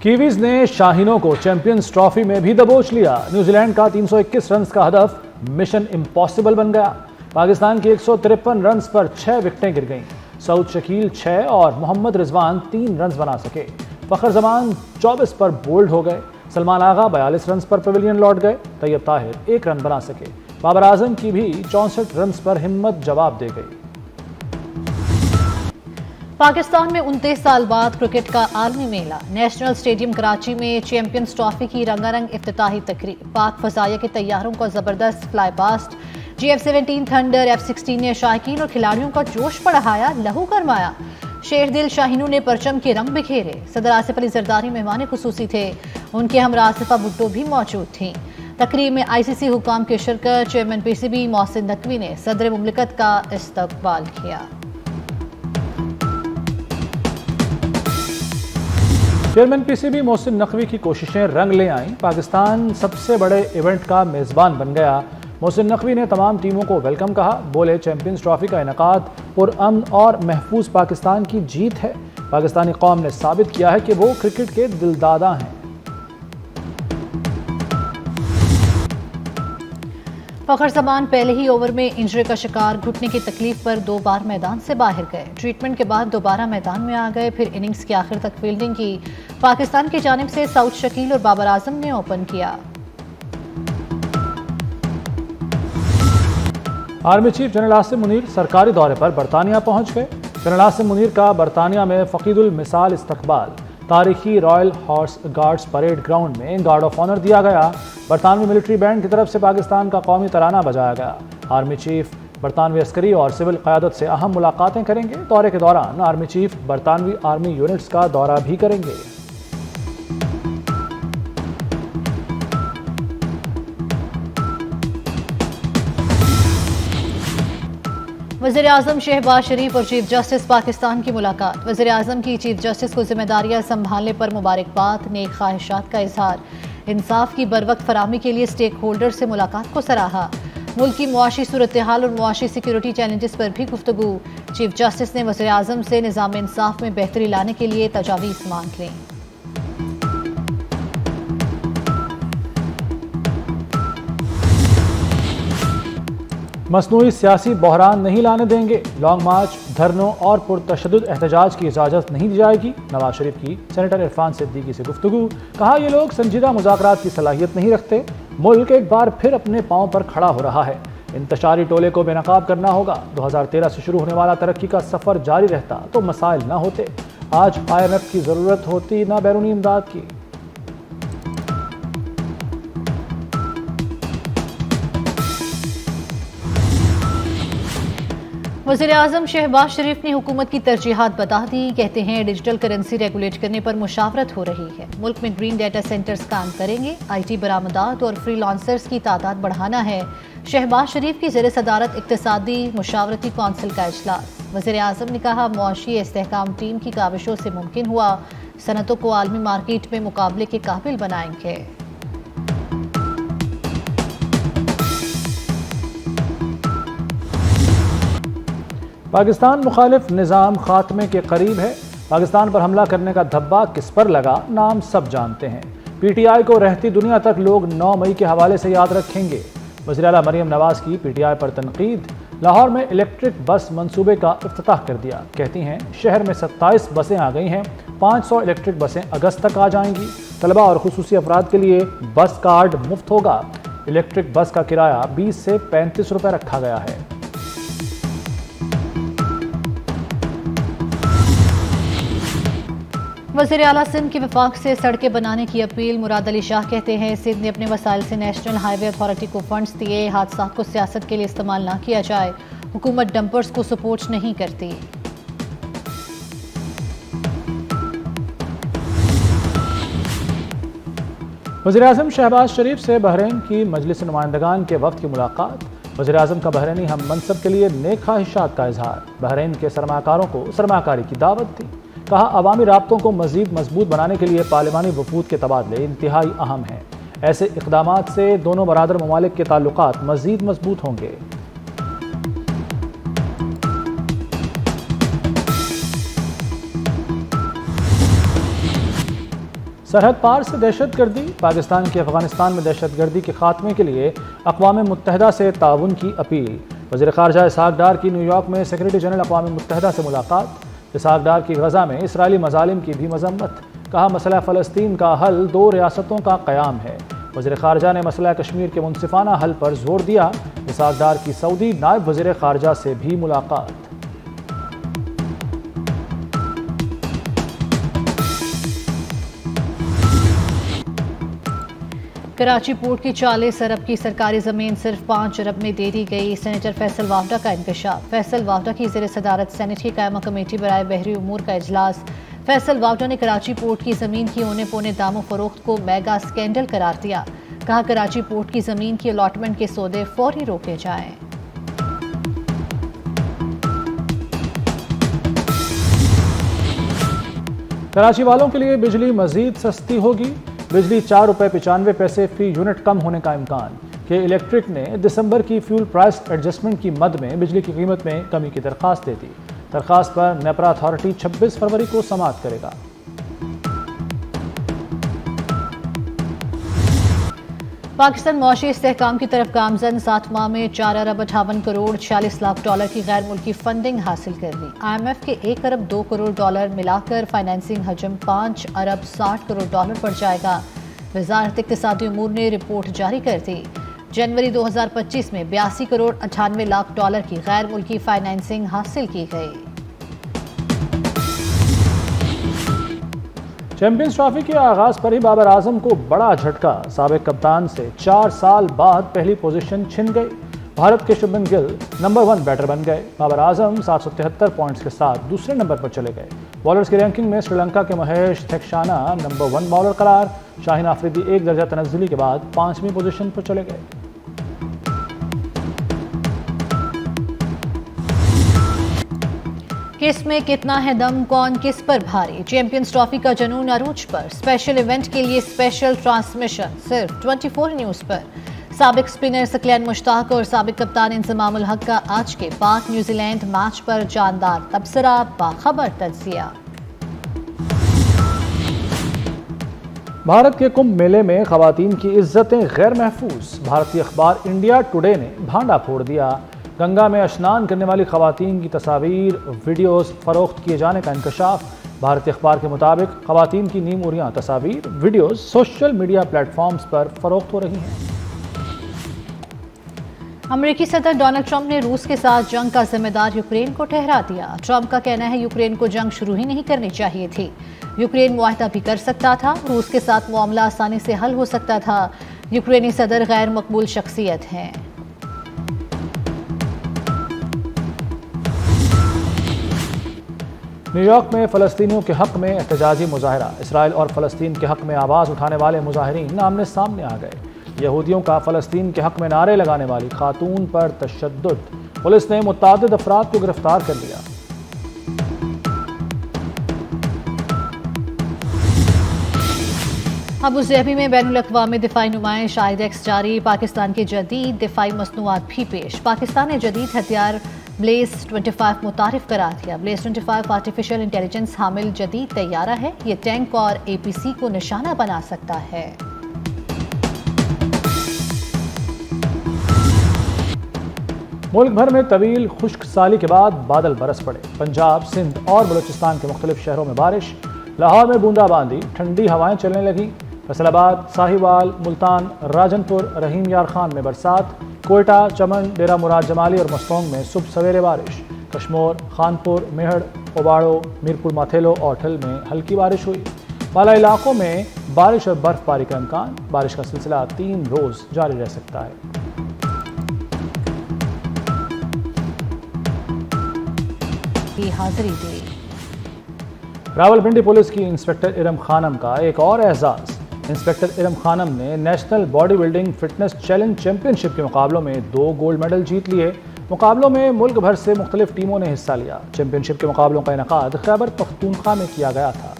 Kiwis ने शाहीनों को champions trophy में भी दबोच लिया। न्यूजीलैंड का 321 रन का हदफ मिशन इम्पॉसिबल बन गया। पाकिस्तान की 153 रन पर 6 विकेटें गिर गईं। सऊद शकील 6 और मोहम्मद रिजवान 3 रन बना सके। फखर जमान 24 पर बोल्ड हो गए। सलमान आगा 42 रन पर पवेलियन लौट गए। तैयब ताहिर 1 रन बना सके। बाबर आजम की भी 64 रन पर हिम्मत जवाब दे गई। पाकिस्तान में 29 साल बाद क्रिकेट का आलमी मेला। नेशनल स्टेडियम कराची में चैंपियंस ट्रॉफी की रंगारंग इफ्तिताही तकरीब। पाक फजाइया के तैयारों का जबरदस्त fly past. GF-17 thunder F-16 ने शायकीन और खिलाड़ियों का जोश बढ़ाया, लहू गरमाया। शेरदिल शाहीनों ने परचम के रंग बिखेरे। सदर आसिफ अली जरदारी मेहमान खुसूसी थे। उनके हमरा आसिफा भुट्टो भी मौजूद थीं। तकरीब में ICC हुकाम की शिरकत। चेयरमैन PCB मोहसिन नकवी ने सदर मुमलिकत का इस्तकबाल किया। चेयरमैन PCB मोहसिन नकवी की कोशिशें रंग ले आईं। पाकिस्तान सबसे बड़े इवेंट का मेज़बान बन गया। मोहसिन नकवी ने तमाम टीमों को वेलकम कहा। बोले, चैंपियंस ट्रॉफी का इनेकाद पुरअमन और महफूज पाकिस्तान की जीत है। पाकिस्तानी कौम ने साबित किया है कि वो क्रिकेट के दिलदादा हैं। फखर जमान पहले ही ओवर में इंजरी का शिकार। घुटने की तकलीफ पर 2 बार मैदान से बाहर गए। ट्रीटमेंट के बाद दोबारा मैदान में आ गए। फिर इनिंग्स के आखिर तक फील्डिंग की। पाकिस्तान की जानिब से सऊद शकील और बाबर आजम ने ओपन किया। Army chief general Asim Munir सरकारी दौरे पर बरतानिया पहुंच गए। जनरल आसिम मुनीर का बरतानिया में फकीदुल मिसाल इस्तकबाल। तारीखी royal horse guards parade ground में गार्ड ऑफ ऑनर दिया गया। बरतानवी मिलिट्री बैंड की तरफ से पाकिस्तान का कौमी तराना बजाया गया। आर्मी चीफ बरतानवी अस्करी और सिविल क़यादत से अहम मुलाकातें करेंगे। दौरे के दौरान आर्मी चीफ बरतानवी आर्मी यूनिट्स का दौरा भी करेंगे। वज़ीर आज़म शहबाज शरीफ और चीफ जस्टिस पाकिस्तान की मुलाकात। वज़ीर आज़म की चीफ जस्टिस को जिम्मेदारियां संभालने पर मुबारकबाद। नेक ख्वाहिशात का इजहार। इंसाफ की बरवक्त फराहमी के लिए स्टेक होल्डर से मुलाकात को सराहा। मुल्क की मुआशी सूरत हाल और मुआशी सिक्योरिटी चैलेंजेस पर भी गुफ्तगू। चीफ जस्टिस ने वज़ीर आज़म से निज़ाम इंसाफ में बेहतरी लाने के लिए तजावीज़ मांग लीं। मसनूई सियासी बहरान नहीं लाने देंगे। लॉन्ग मार्च, धरनों और पुरतशद्दुद एहतजाज की इजाज़त नहीं दी जाएगी। नवाज शरीफ की सेनेटर इरफान सिद्दीकी से गुफ्तगू। कहा, ये लोग संजीदा मुज़ाकरात की सलाहियत नहीं रखते। मुल्क एक बार फिर अपने पाँव पर खड़ा हो रहा है। इंतशारी टोले को बेनकाब करना होगा। 2013 से शुरू होने वाला तरक्की का सफ़र जारी रहता तो मसाइल न होते। आज IMF की ज़रूरत होती न बैरूनी इमदाद की। वज़ीर आज़म शहबाज शरीफ ने हुकूमत की तरजीहात बता दी। कहते हैं, डिजिटल करेंसी रेगुलेट करने पर मुशावरत हो रही है। मुल्क में ग्रीन डाटा सेंटर्स काम करेंगे। IT बरामदात और फ्रीलांसर्स की तादाद बढ़ाना है। शहबाज शरीफ की ज़ेर सदारत इक्तिसादी मुशावरती कौंसिल का इजलास। वज़ीर आज़म ने कहा, मुआशी इस्तेहकाम टीम की काविशों से मुमकिन हुआ। सनतों को आलमी मार्केट में मुकाबले के काबिल बनाएंगे। पाकिस्तान मुखालिफ निज़ाम खात्मे के करीब है। पाकिस्तान पर हमला करने का धब्बा किस पर लगा, नाम सब जानते हैं। PTI को रहती दुनिया तक लोग 9 मई के हवाले से याद रखेंगे। वज़ीर आला मरियम नवाज की PTI पर तनकीद। लाहौर में इलेक्ट्रिक बस मंसूबे का इफ्तिताह कर दिया। कहती हैं, शहर में 27 बसें आ गई हैं। 500 इलेक्ट्रिक बसें अगस्त तक आ जाएंगी। तलबा और खुसूसी अफराद के लिए बस कार्ड मुफ्त होगा। इलेक्ट्रिक बस का किराया 20 से 35 रुपये रखा गया है। वज़ीर आला सिंध की वफाक से सड़कें बनाने की अपील। मुराद अली शाह कहते हैं, सिंध ने अपने वसाइल से नेशनल हाईवे अथॉरिटी को फंड्स दिए। हादसा को सियासत के लिए इस्तेमाल ना किया जाए। हुकूमत डंपर्स को सपोर्ट नहीं करती। वज़ीर आज़म शहबाज शरीफ से बहरीन की मजलिस नुमाइंदगान के वक्त की मुलाकात। वज़ीर आज़म का बहरीनी हम मनसब के लिए नेक ख्वाहिशात का इजहार। बहरीन के सरमाकारों को सरमाकारी की दावत दी। कहा, अवामी राब्तों को मज़ीद मजबूत बनाने के लिए पार्लिमानी वफूद के तबादले इंतहाई अहम हैं। ऐसे इक़दामात से दोनों बरादर ममालिक के ताल्लुकात मज़ीद मजबूत होंगे। सरहद पार से दहशतगर्दी, पाकिस्तान की अफगानिस्तान में दहशतगर्दी के खात्मे के लिए अक़वाम मुत्तहिदा से ताउन की अपील। वज़ीर ख़ारजा इसहाक़ डार की न्यूयॉर्क में सेक्रेटरी जनरल अक़वाम मुत्तहिदा से मुलाकात। इसहाक़ डार की गज़ा में इसराइली मज़ालिम की भी मज़म्मत। कहा मसला फ़लस्तीन का हल 2 रियासतों का क़याम है। वज़ीर ख़ारजा ने मसला कश्मीर के मुनसिफ़ाना हल पर जोर दिया। इसहाक़ डार की सऊदी नायब वज़ीर ख़ारजा से भी मुलाकात। कराची पोर्ट की 40 अरब की सरकारी ज़मीन सिर्फ 5 अरब में दे दी गई। सेनेटर फैसल वावडा का इंकशाफ। फैसल वावडा की ज़ेर सदारत सेनेट की कायमा कमेटी बराए बहरी उमूर का इजलास। फैसल वावडा ने कराची पोर्ट की ज़मीन की औने पौने दामो फरोख्त को मेगा स्कैंडल करार दिया। कहा कराची पोर्ट की ज़मीन की अलॉटमेंट के सौदे फौरी रोके जाएं। कराची वालों के लिए बिजली मजीद सस्ती होगी। बिजली 4 रुपये 95 पैसे फी यूनिट कम होने का इम्कान। के इलेक्ट्रिक ने दिसंबर की फ्यूल प्राइस एडजस्टमेंट की मद में बिजली की कीमत में कमी की दरख्वास्त दे दी। दरख्वास्त पर नेपरा अथॉरिटी 26 फरवरी को समाअत करेगा। पाकिस्तान मुआशी इस्तेहकाम की तरफ गामजन 7 माह में 4 अरब 58 करोड़ 46 लाख डॉलर की गैर मुल्की फंडिंग हासिल कर ली। IMF के 1 अरब 2 करोड़ डॉलर मिलाकर फाइनेंसिंग हजम 5 अरब 60 करोड़ डॉलर पर जाएगा। वजारत इक्तिसादी उमूर ने रिपोर्ट जारी कर दी। जनवरी 2025 में 82 करोड़ 98 लाख डॉलर की गैर मुल्की फाइनेंसिंग हासिल की गई। चैंपियंस ट्रॉफी के आगाज पर ही बाबर आजम को बड़ा झटका। साबिक कप्तान से 4 साल बाद पहली पोजीशन छिन गई। भारत के शुभमन गिल नंबर 1 बैटर बन गए। बाबर आजम 773 पॉइंट्स के साथ दूसरे नंबर पर चले गए। बॉलर्स की रैंकिंग में श्रीलंका के महेश थेक्शाना नंबर 1 बॉलर करार। शाहीन आफरीदी 1 दर्जा तनज़्ज़ुली के बाद 5वीं पोजीशन पर चले गए। किस में कितना है दम, कौन किस पर भारी। चैंपियंस ट्रॉफी का जनून अरूज पर। स्पेशल इवेंट के लिए स्पेशल ट्रांसमिशन सिर्फ 24 न्यूज़ पर। साबिक स्पिनर सकलैन मुश्ताक और साबिक कप्तान इंजमामुल हक का आज के पाक न्यूजीलैंड मैच पर जानदार तबसरा, बाखबर तज्जिया। भारत के कुंभ मेले में खवातीन की इज्जतें गैर महफूज। भारतीय अखबार इंडिया टुडे ने भांडा फोड़ दिया। गंगा में स्नान करने वाली खवातीन की तस्वीर वीडियोस फरोख्त किए जाने का इंकशाफ। भारतीय अखबार के मुताबिक खवातीन की नीम उरियां तस्वीर वीडियोस सोशल मीडिया प्लेटफॉर्म्स पर फरोख्त हो रही हैं। अमेरिकी सदर डोनाल्ड ट्रंप ने रूस के साथ जंग का जिम्मेदार यूक्रेन को ठहरा दिया। ट्रंप का कहना है यूक्रेन को जंग शुरू ही नहीं करनी चाहिए थी। यूक्रेन मुआहदा भी कर सकता था। रूस के साथ मामला आसानी से हल हो सकता था। यूक्रेनी सदर गैर मकबूल शख्सियत हैं। न्यूयॉर्क में फ़लस्तीनियों के हक़ में एहतजाजी मुजाहरा। इसराइल और फ़लस्तीन के हक़ में आवाज़ उठाने वाले मुजाहिरीन आमने सामने आ गए। यहूदियों का फ़लस्तीन के हक़ में नारे लगाने वाली खातून पर तशद्दुद। पुलिस ने मुतअद्दिद अफराद को गिरफ्तार कर लिया। अबूज़हबी में बैनुल अक़वामी दिफ़ाई नुमाइश IDEX जारी। पाकिस्तान के जदीद दिफ़ाई मसनूआत भी पेश। पाकिस्तान ने जदीद हथियार ब्लेज 25 मुतारिफ करार दिया। ब्लेज 25 आर्टिफिशियल इंटेलिजेंस हामिल जदीद तैयारा है। ये टैंक और APC को निशाना बना सकता है। मुल्क भर में तवील खुश्क साली के बाद बादल बरस पड़े। पंजाब, सिंध और बलूचिस्तान के मुख्तलिफ शहरों में बारिश। लाहौर में बूंदाबांदी, ठंडी हवाएं चलने लगी। फैसलाबाद, साहिवाल, मुल्तान, राजनपुर, रहीम यार खान में बरसात। कोयटा, चमन, डेरा मुराद जमाली और मस्तोंग में सुबह सवेरे बारिश। कश्मोर, खानपुर, मेहड़, ओबाड़ो, मीरपुर माथेलो और ठिल में हल्की बारिश हुई। बाला इलाकों में बारिश और बर्फबारी का इम्कान। बारिश का सिलसिला 3 रोज जारी रह सकता है। हाजिरी दी। रावलपिंडी पुलिस की इंस्पेक्टर इरम खानम का एक और एहसास। इंस्पेक्टर इरम खानम ने national body building fitness challenge championship के मुकाबलों में 2 गोल्ड मेडल जीत लिए। मुकाबलों में मुल्क भर से मुख्तलिफ टीमों ने हिस्सा लिया। चैंपियनशिप के मुकाबलों का इनेकाद खैबर पख्तूनख्वा में किया गया था।